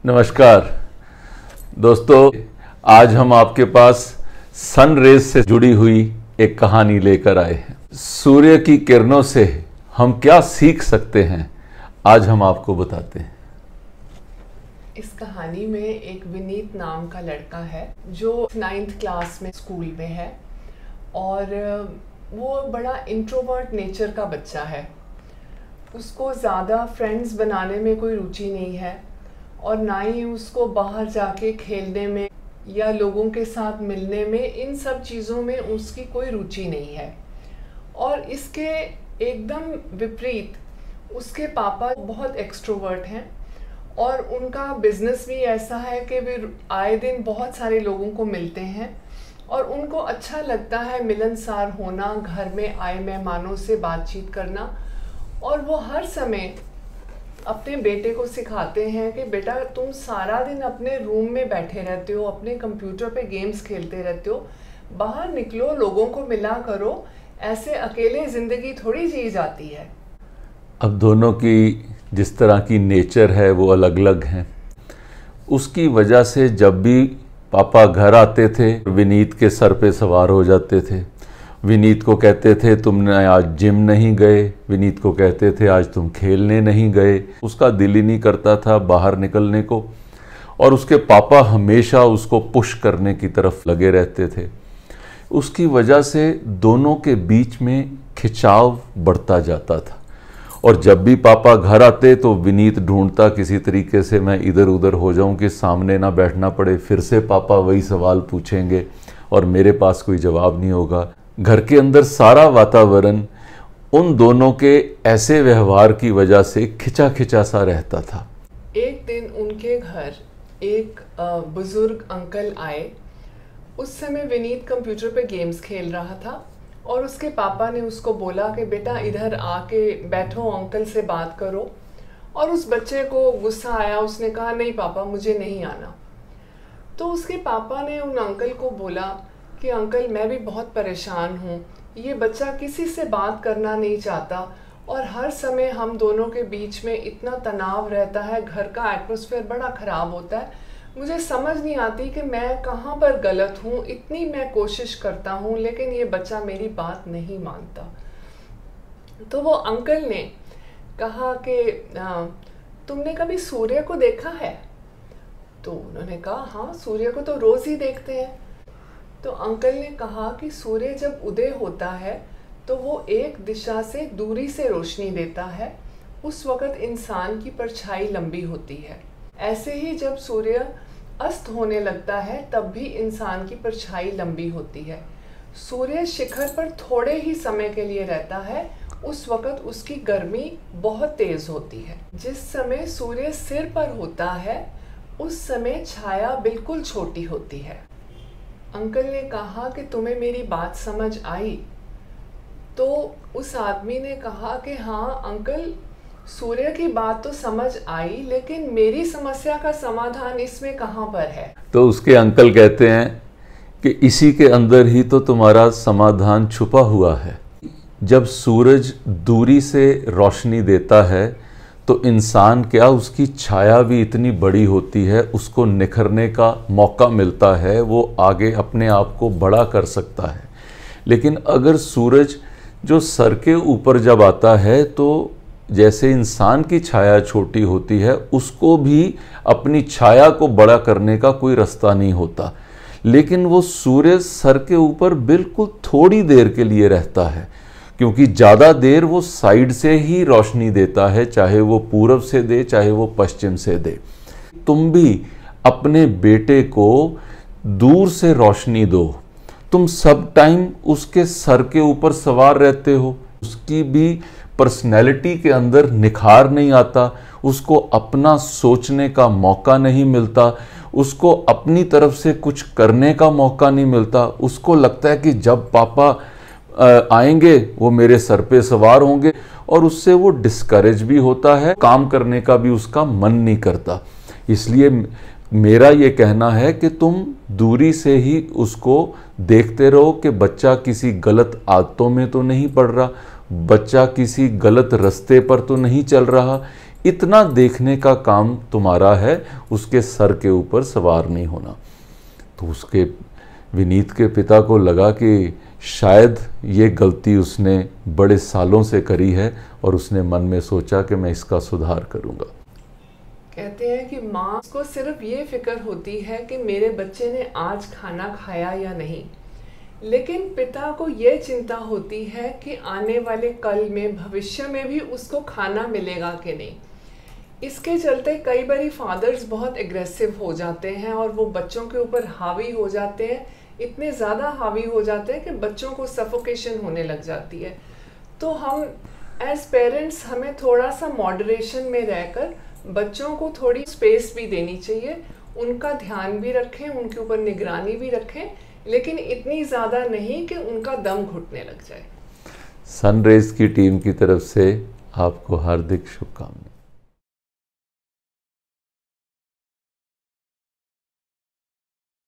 नमस्कार दोस्तों, आज हम आपके पास सन रेज से जुड़ी हुई एक कहानी लेकर आए हैं। सूर्य की किरणों से हम क्या सीख सकते हैं, आज हम आपको बताते हैं। इस कहानी में एक विनीत नाम का लड़का है जो 9th क्लास में स्कूल में है और वो बड़ा इंट्रोवर्ट नेचर का बच्चा है। उसको ज़्यादा फ्रेंड्स बनाने में कोई रुचि नहीं है और ना ही उसको बाहर जाके खेलने में या लोगों के साथ मिलने में, इन सब चीज़ों में उसकी कोई रुचि नहीं है। और इसके एकदम विपरीत उसके पापा बहुत एक्सट्रोवर्ट हैं और उनका बिजनेस भी ऐसा है कि वे आए दिन बहुत सारे लोगों को मिलते हैं और उनको अच्छा लगता है मिलनसार होना, घर में आए मेहमानों से बातचीत करना। और वो हर समय अपने बेटे को सिखाते हैं कि बेटा तुम सारा दिन अपने रूम में बैठे रहते हो, अपने कंप्यूटर पे गेम्स खेलते रहते हो, बाहर निकलो, लोगों को मिला करो, ऐसे अकेले ज़िंदगी थोड़ी जी जाती है। अब दोनों की जिस तरह की नेचर है वो अलग अलग हैं। उसकी वजह से जब भी पापा घर आते थे विनीत के सर पे सवार हो जाते थे। विनीत को कहते थे तुमने आज जिम नहीं गए, विनीत को कहते थे आज तुम खेलने नहीं गए। उसका दिल ही नहीं करता था बाहर निकलने को और उसके पापा हमेशा उसको पुश करने की तरफ लगे रहते थे। उसकी वजह से दोनों के बीच में खिंचाव बढ़ता जाता था और जब भी पापा घर आते तो विनीत ढूंढता किसी तरीके से मैं इधर उधर हो जाऊं कि सामने ना बैठना पड़े, फिर से पापा वही सवाल पूछेंगे और मेरे पास कोई जवाब नहीं होगा। घर के अंदर सारा वातावरण उन दोनों के ऐसे व्यवहार की वजह से खिंचा खिंचा सा रहता था। एक दिन उनके घर एक बुजुर्ग अंकल आए। उस समय विनीत कंप्यूटर पे गेम्स खेल रहा था और उसके पापा ने उसको बोला कि बेटा इधर आके बैठो, अंकल से बात करो। और उस बच्चे को गुस्सा आया, उसने कहा नहीं पापा मुझे नहीं आना। तो उसके पापा ने उन अंकल को बोला कि अंकल मैं भी बहुत परेशान हूँ, ये बच्चा किसी से बात करना नहीं चाहता और हर समय हम दोनों के बीच में इतना तनाव रहता है, घर का एटमॉस्फेयर बड़ा ख़राब होता है। मुझे समझ नहीं आती कि मैं कहाँ पर गलत हूँ, इतनी मैं कोशिश करता हूँ लेकिन ये बच्चा मेरी बात नहीं मानता। तो वो अंकल ने कहा कि तुमने कभी सूर्य को देखा है? तो उन्होंने कहा हाँ, सूर्य को तो रोज़ ही देखते हैं। तो अंकल ने कहा कि सूर्य जब उदय होता है तो वो एक दिशा से दूरी से रोशनी देता है, उस वक़्त इंसान की परछाई लंबी होती है। ऐसे ही जब सूर्य अस्त होने लगता है तब भी इंसान की परछाई लंबी होती है। सूर्य शिखर पर थोड़े ही समय के लिए रहता है, उस वक़्त उसकी गर्मी बहुत तेज़ होती है। जिस समय सूर्य सिर पर होता है उस समय छाया बिल्कुल छोटी होती है। अंकल ने कहा कि तुम्हें मेरी बात समझ आई? तो उस आदमी ने कहा कि हाँ अंकल, सूर्य की बात तो समझ आई लेकिन मेरी समस्या का समाधान इसमें कहाँ पर है? तो उसके अंकल कहते हैं कि इसी के अंदर ही तो तुम्हारा समाधान छुपा हुआ है। जब सूरज दूरी से रोशनी देता है तो इंसान क्या, उसकी छाया भी इतनी बड़ी होती है, उसको निखरने का मौका मिलता है, वो आगे अपने आप को बड़ा कर सकता है। लेकिन अगर सूरज जो सर के ऊपर जब आता है तो जैसे इंसान की छाया छोटी होती है, उसको भी अपनी छाया को बड़ा करने का कोई रास्ता नहीं होता। लेकिन वो सूर्य सर के ऊपर बिल्कुल थोड़ी देर के लिए रहता है क्योंकि ज़्यादा देर वो साइड से ही रोशनी देता है, चाहे वो पूरब से दे चाहे वो पश्चिम से दे। तुम भी अपने बेटे को दूर से रोशनी दो। तुम सब टाइम उसके सर के ऊपर सवार रहते हो, उसकी भी पर्सनैलिटी के अंदर निखार नहीं आता, उसको अपना सोचने का मौका नहीं मिलता, उसको अपनी तरफ से कुछ करने का मौका नहीं मिलता। उसको लगता है कि जब पापा आएंगे वो मेरे सर पे सवार होंगे और उससे वो डिस्करेज भी होता है, काम करने का भी उसका मन नहीं करता। इसलिए मेरा ये कहना है कि तुम दूरी से ही उसको देखते रहो कि बच्चा किसी गलत आदतों में तो नहीं पड़ रहा, बच्चा किसी गलत रास्ते पर तो नहीं चल रहा, इतना देखने का काम तुम्हारा है, उसके सर के ऊपर सवार नहीं होना। तो उसके विनीत के पिता को लगा कि शायद ये गलती उसने बड़े सालों से करी है और उसने मन में सोचा कि मैं इसका सुधार करूंगा। कहते हैं कि माँ को सिर्फ ये फिक्र होती है कि मेरे बच्चे ने आज खाना खाया या नहीं, लेकिन पिता को ये चिंता होती है कि आने वाले कल में, भविष्य में भी उसको खाना मिलेगा कि नहीं। इसके चलते कई बारी फादर्स बहुत एग्रेसिव हो जाते हैं और वो बच्चों के ऊपर हावी हो जाते हैं, इतने ज़्यादा हावी हो जाते हैं कि बच्चों को सफोकेशन होने लग जाती है। तो हम एज पेरेंट्स हमें थोड़ा सा मॉडरेशन में रहकर बच्चों को थोड़ी स्पेस भी देनी चाहिए, उनका ध्यान भी रखें, उनके ऊपर निगरानी भी रखें, लेकिन इतनी ज़्यादा नहीं कि उनका दम घुटने लग जाए। सनराइज की टीम की तरफ से आपको हार्दिक शुभकामनाएं।